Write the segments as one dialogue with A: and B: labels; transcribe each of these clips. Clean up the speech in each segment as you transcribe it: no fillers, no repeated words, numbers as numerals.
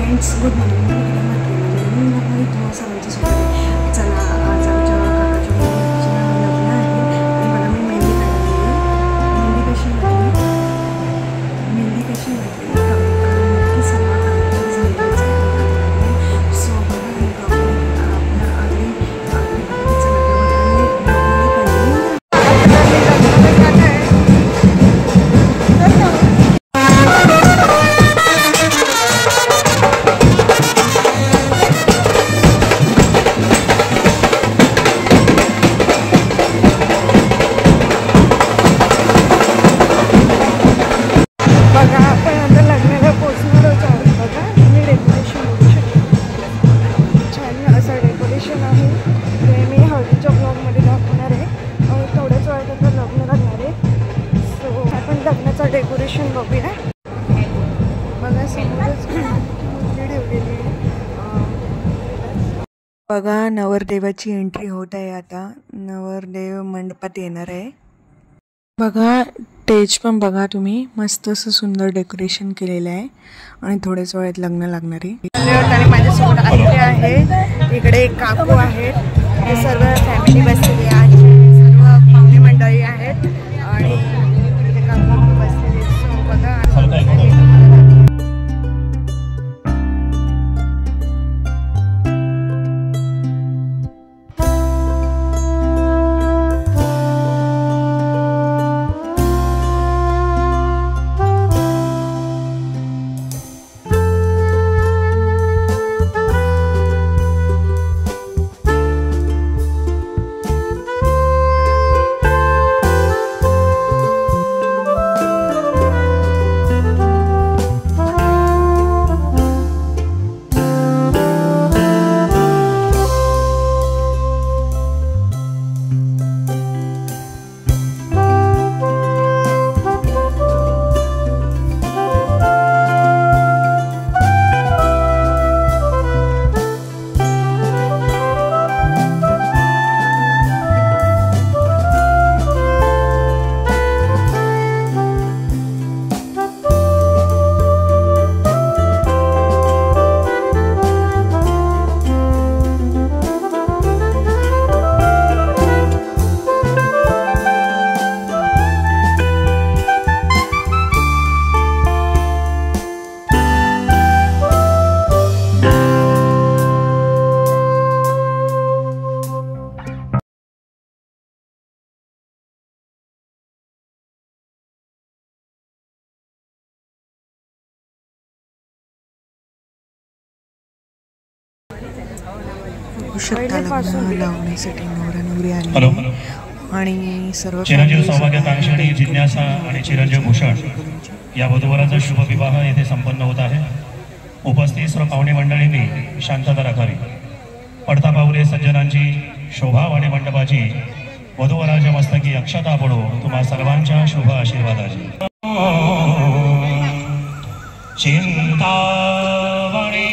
A: Friends, good morning. मी तुम्हाला सर्वांची सुद्धा चला आज आमच्या काकाच्या मुलीचं लग्न आहे आणि मला मी मेहंदी काढायला मेहंदी कशी वाटली नक्की सर्व सो बघा आपल्या आधी डेकोरेशन बघूया. बघा समोरच ठेवलेली बघा नवरदेवाची एंट्री होत आहे. आता नवरदेव मंडपात येणार आहे. बघा स्टेज पण बघा तुम्ही, मस्त असं सुंदर डेकोरेशन केलेलं आहे आणि थोड्याच वेळात लग्न लागणार आहे. आणि माझ्यासोबत आत्या आहे, इकडे एक काकू आहेत, हे सर्व फॅमिली बसलेली आहे, सर्व पाहुणे मंडळी आहेत आणि लावण्यासाठी नवरा नवरी आली आणि सर्व
B: चिरंजीव सौभाग्यकांक्षी जिज्ञासा आणि चिरंजीव भूषण या वधूवराचा शुभ विवाह येथे संपन्न होत आहे. उपस्थित सर्व पाहुणे मंडळींनी शांतता राखावी. पडता पाऊले सज्जनांची शोभा वाणी मंडपाची वधूवराच्या मस्तकी अक्षता पडो तुम्हा सर्वांच्या शुभ आशीर्वादाची. चिंतावणी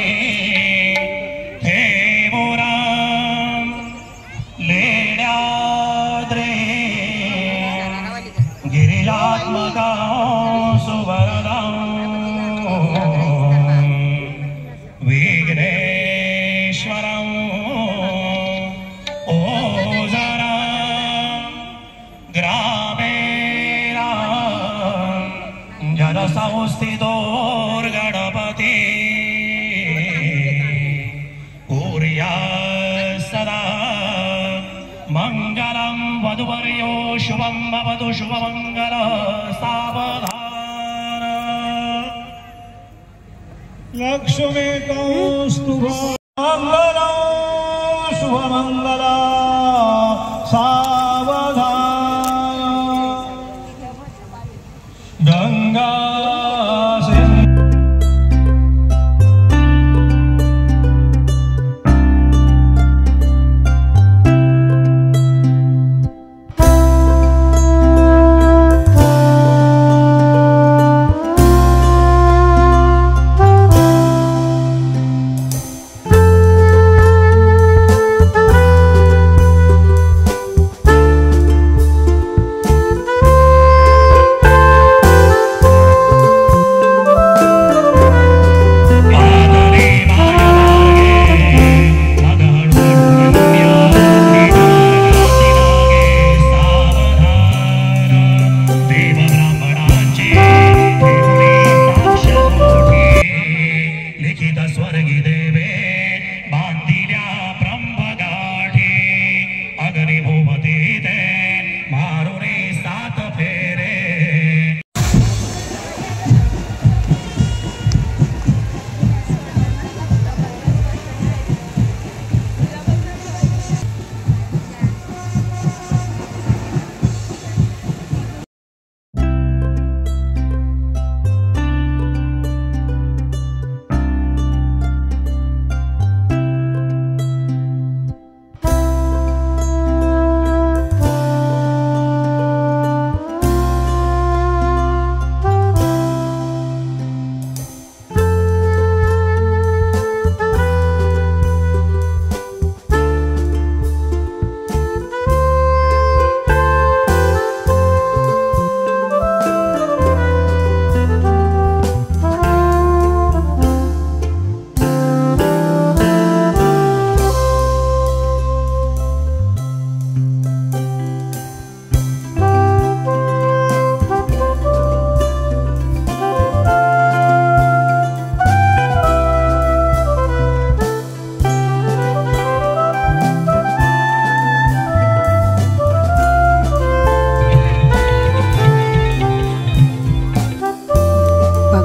B: संस्थितोर गणपती कुर्या सदा मंगलम वधुवर्यो शुभम भवतु शुभमंगल सावधान. लक्ष्मी कौस्तुभं मंगलं शुभमंगल सावधान. गंगा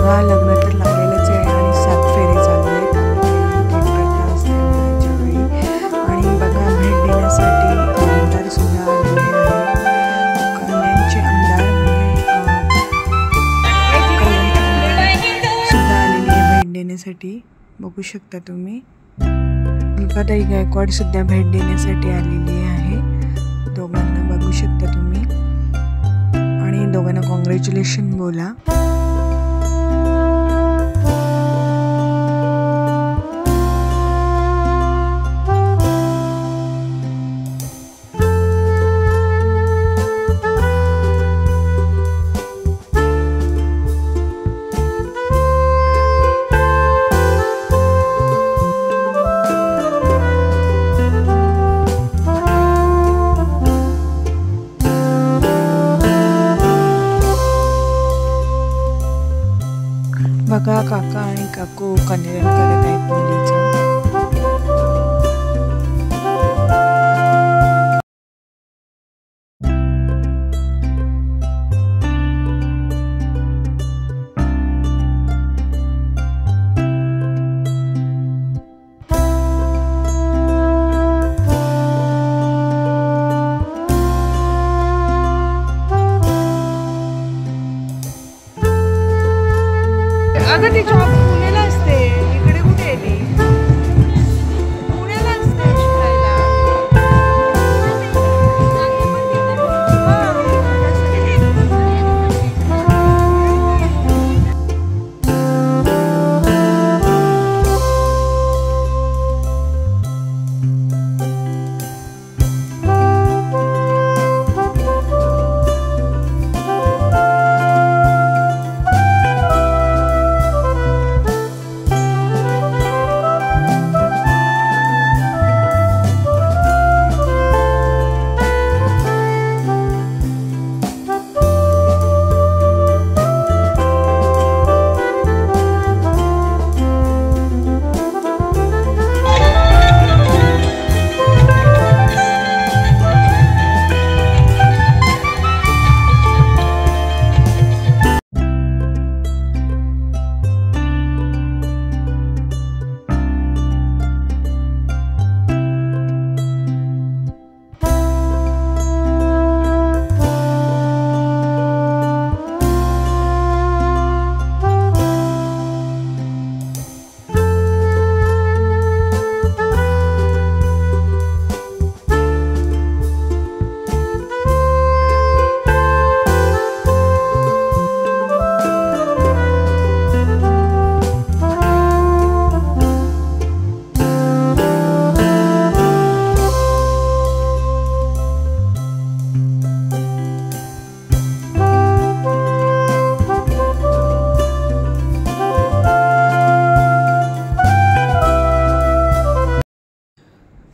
A: बघा लग्न तर लागलेलंच आहे आणि 7 फेरे चालू आहेत प्रथा असते लग्नाच्या वेळी. आणि बघा भेट देण्यासाठी आमदार सुद्धा आलेले आहेत. कन्यांचे आमदार सुद्धा आलेले आहे भेट देण्यासाठी. बघू शकता तुम्ही. अलकाताई गायकवाड सुद्धा भेट देण्यासाठी आलेली आहे. दोघांना बघू शकता तुम्ही आणि दोघांना कॉंग्रॅच्युलेशन बोला. बघा काका आणि काकू कन्यादान करत आहेत मुलीचं. अगं ती जॉब पुण्याला असते, इकडे कुठे आहे ती? पुण्याला असते शिकायला.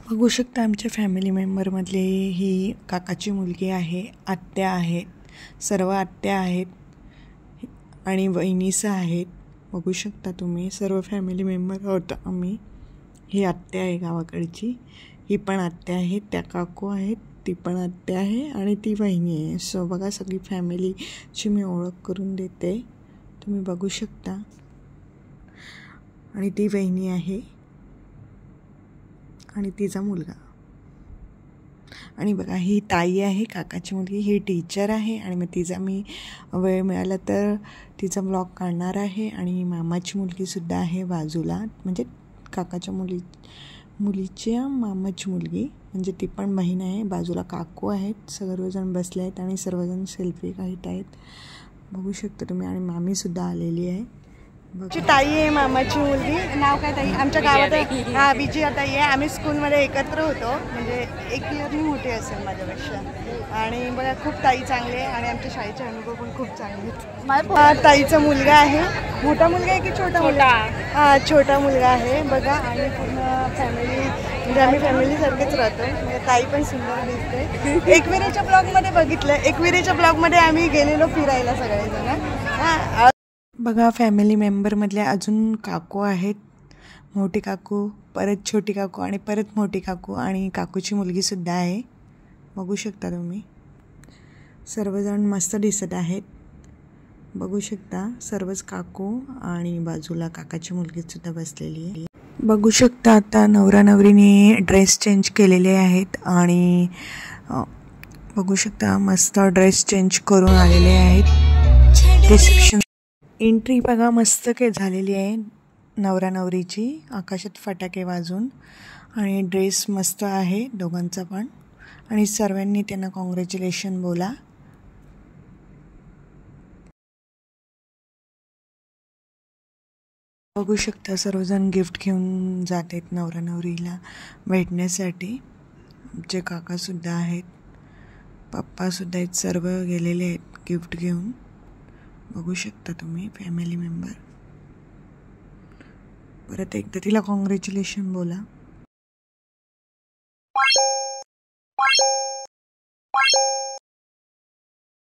A: बघू शकता आमच्या फॅमिली मेंबरमधले ही काकाची मुलगी आहे. आत्या आहेत, सर्व आत्या आहेत आणि वहिनीसं आहेत. बघू शकता तुम्ही सर्व फॅमिली मेंबर आहोत आम्ही. ही आत्या आहे गावाकडची, ही पण आत्या आहे. त्या काकू आहेत, ती पण आत्या आहे आणि ती वहिनी आहे. सो बघा सगळी फॅमिलीची मी ओळख करून देते, तुम्ही बघू शकता. आणि ती वहिनी आहे आणि तिचा मुलगा. आणि बघा ही ताई आहे काकाची मुलगी, ही टीचर आहे. आणि मग तिचा मी वेळ मिळाला तर तिचा ब्लॉग काढणार आहे. आणि मामाची मुलगीसुद्धा आहे बाजूला, म्हणजे काकाच्या मुलीच्या मामाची मुलगी, म्हणजे ती पण बहीण आहे. बाजूला काकू आहेत, सर्वजण बसले आहेत आणि सर्वजण सेल्फी काढत आहेत. बघू शकता तुम्ही. आणि मामीसुद्धा आलेली आहे. ताई आहे मामाची मुलगी. नाव काय ताई? आमच्या गावात विजया ताई आहे. आम्ही स्कूलमध्ये एकत्र होतो, म्हणजे 1 इयरनी मोठी असेल माझ्यापेक्षा. आणि बघा खूप ताई चांगले आहे आणि आमच्या शाळेचे अनुभव पण खूप चांगले आहेत. ताईचा मुलगा आहे. मोठा मुलगा आहे की छोटा मुलगा? हां छोटा मुलगा आहे बघा. आणि पूर्ण फॅमिली, म्हणजे आम्ही फॅमिलीसारखेच राहतो. म्हणजे ताई पण सुंदर दिसते. एकविरेच्या ब्लॉगमध्ये बघितलं, एकविरेच्या ब्लॉगमध्ये आम्ही गेलेलो फिरायला सगळेजण. हां बघा फॅमिली मेंबरमधले अजून काकू आहेत. मोठी काकू, परत छोटी काकू आणि परत मोठी काकू आणि काकूची मुलगीसुद्धा आहे. बघू शकता तुम्ही. सर्वजण मस्त दिसत आहेत. बघू शकता सर्वच काकू आणि बाजूला काकाची मुलगी सुद्धा बसलेली आहे. बघू शकता आता नवरा नवरीने ड्रेस चेंज केलेले आहेत आणि बघू शकता मस्त ड्रेस चेंज करून आलेले आहेत. रिसेप्शन एंट्री बघा मस्त काय झालेली आहे नवरा नवरीची, आकाशात फटाके वाजून आणि ड्रेस मस्त आहे दोघांचा पण आणि सर्वांनी त्यांना कॉंग्रॅच्युलेशन बोला. बघू शकता सर्वजण गिफ्ट घेऊन जात आहेत नवरा नवरीला भेटण्यासाठी. आमचे काकासुद्धा आहेत, पप्पासुद्धा आहेत, सर्व गेलेले आहेत गिफ्ट घेऊन. बघू शकता तुम्ही फॅमिली मेंबर. परत एकदा तिला कॉंग्रॅच्युलेशन बोला.